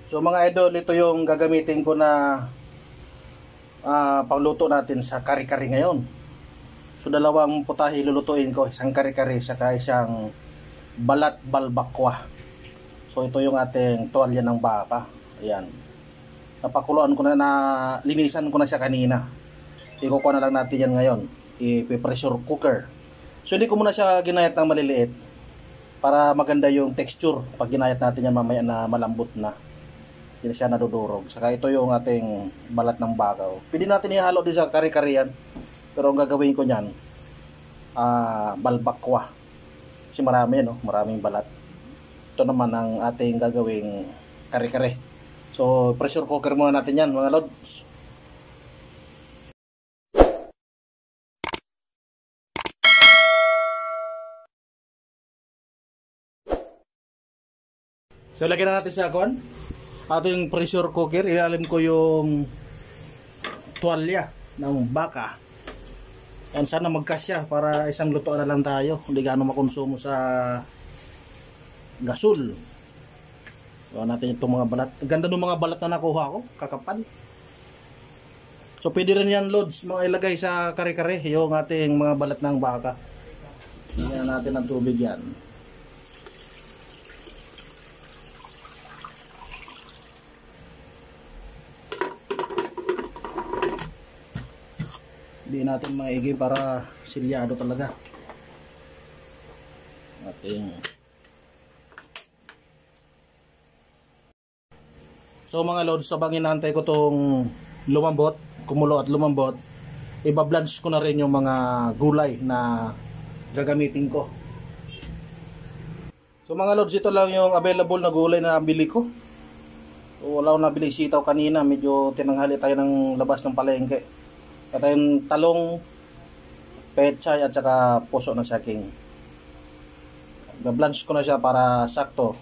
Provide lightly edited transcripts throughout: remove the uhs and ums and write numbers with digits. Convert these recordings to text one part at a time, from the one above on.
So mga idol, ito yung gagamitin ko na pangluto natin sa kare-kare ngayon. So dalawang putahe lulutuin ko, isang kare-kare saka isang balat balbakwa. So ito yung ating tuwalya ng baka. Ayan. Napakuluan ko na, linisan ko na siya kanina. Ikukuha na lang natin yan ngayon. I-pressure cooker. So hindi ko muna siya ginayat ng maliliit para maganda yung texture pag ginayat natin yan mamaya na malambot na. Hindi siya nadudurog. Saka ito yung ating balat ng baka. Pwede natin ihalo din sa kare-kare yan. Pero ang gagawin ko niyan, balbakwa. Kasi marami, no? Maraming balat. Ito naman ang ating gagawing kare-kare. So, pressure cooker muna natin yan, mga lods. So, lagyan na natin sa ating pressure cooker. Ilalim ko yung tuwalya ng baka. Yan, sana magkasya para isang lutoan na lang tayo. Hindi gaano makonsumo sa gasol. So, natin itong mga balat. Ang ganda ng mga balat na nakuha ko. Kakapal. So, pwede rin yan, lods, mga ilagay sa kare-kare. Yung ating mga balat ng baka. Lagyan natin ang tubig yan. Hindi natin maigi para silyado talaga. So mga lods, sabang inaantay ko tong lumambot, kumulo at lumambot, iba-blanch ko na rin yung mga gulay na gagamitin ko. So mga lods, ito lang yung available na gulay na bili ko. So, wala akong nabili sitaw kanina, medyo tinanghali tayo ng labas ng palengke. At yung talong, pechay at saka puso ng saking. Iba-blanch ko na siya para sakto.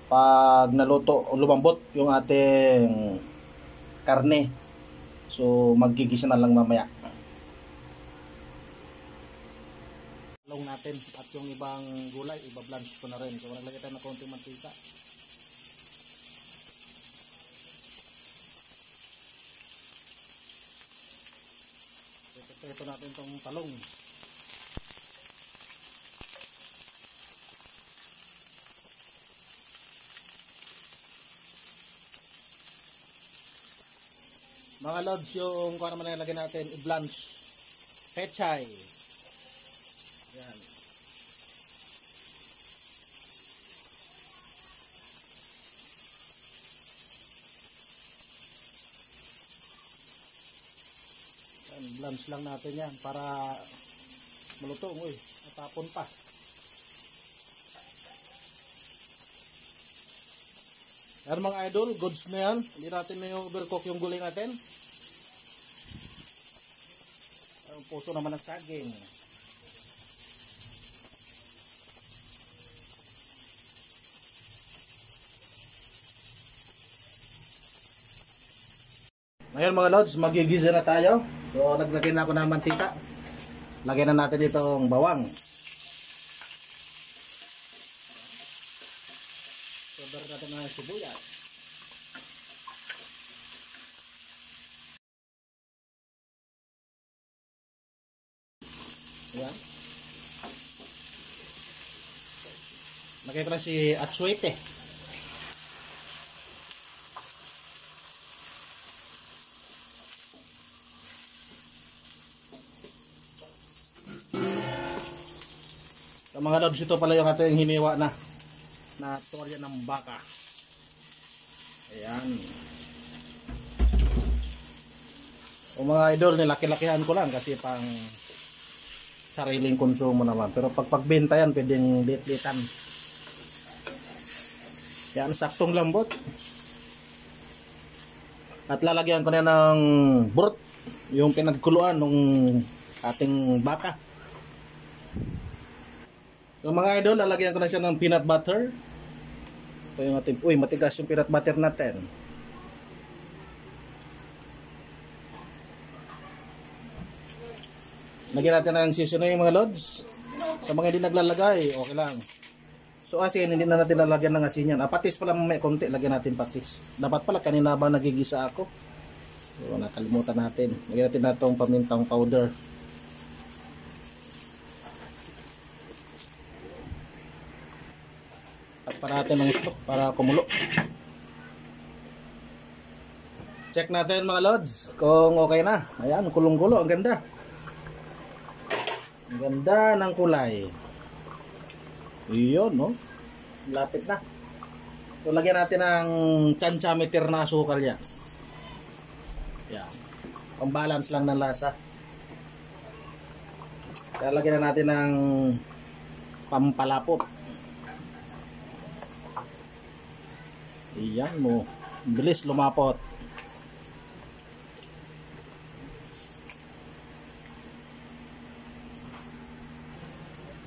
Pag naluto o lumambot yung ating karne, so magigisa na lang mamaya. Talong natin at yung ibang gulay iba-blanch ko na rin. So naglagay tayo ng konting mantika. Ito natin itong talong. Mga lods, yung kung ano man nilagay natin, i-blanch. Pechay. Yan. Yan, blanch lang natin yan para maluto. Uy, natapon pa. Yan mga idol, goods na yan. Hindi natin na yung overcook yung gulay natin. Ang puso naman ng saging. Ngayon mga lods, magigisa na tayo. So naglagay na ako ng mantika. Lagyan na natin dito ang bawang. Sober natin ng sibuyas. Ayan. Lagay ko na si atsuete. So mga lods, ito pala yung ating hiniwa na tuwalya ng baka. Ayan. O mga idol, nilaki-lakihan ko lang kasi pang sariling konsumo naman. Pero pag pagbenta yan, pwedeng lit-litan. Yan, saktong lambot. At lalagyan ko na ng burot, yung pinagkuluan ng ating baka. So mga idol, lalagyan ko na siya ng peanut butter. Ito yung ating, uy, matigas yung peanut butter natin. Lagyan natin ng seasoning mga lods. Sa mga hindi naglalagay, okay lang. So asin, hindi na natin lalagyan ng asin yan. Patis pala may konti, lagyan natin patis. Dapat pala kanina ba nagigisa ako? So nakalimutan natin. Lagyan natin na itong pamintang powder. Takpan natin ng gusto para kumulo. Check natin mga lods kung okay na. Ayan, kulong-kulo, ang ganda. Ang ganda ng kulay. Iyon, no? Lapit na. So, lagyan natin ng tiyansyameter na asukal yan. Yan. Pang-balance lang ng lasa. Kaya lagyan na natin ng pampalapot. Iyan mo. Bilis lumapot.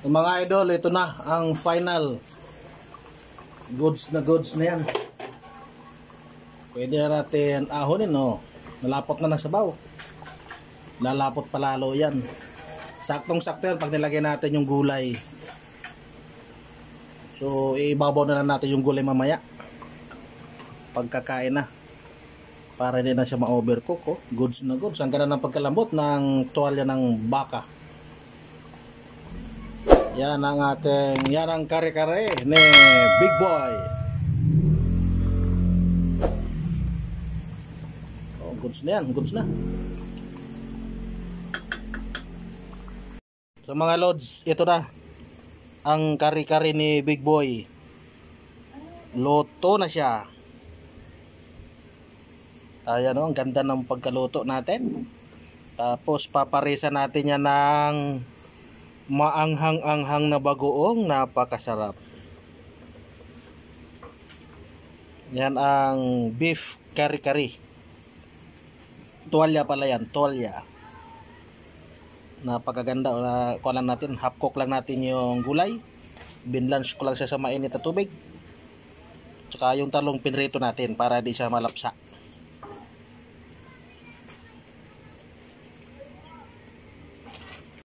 Mga idol, ito na ang final goods na yan. Pwede na natin ahonin, no? Nalapot na ng sabaw. Lalapot palalo yan. Saktong-sakto yan pag nilagay natin yung gulay. So ibabaw na lang natin yung gulay mamaya pagkakain na, para hindi na siya ma-overcook. Oh. Goods na goods. Ang ganda ng pagkalambot ng tuwalya ng baka. Yan ang ating, yan ang kare-kare ni Big Boy. Oh, goods na yan, goods na. So mga lods, ito na ang kare-kare ni Big Boy. Luto na siya. Ayan o, ang ganda ng pagkaluto natin. Tapos paparisa natin yan ng maanghang-anghang na bagoong napakasarap. Yan ang beef kare-kare. Tuwalya pala yan, tuwalya. Napakaganda. Kuha lang natin, half cook lang natin yung gulay. Binlanch ko lang siya sa mainit na tubig. Tsaka yung talong pinrito natin para di siya malapsa.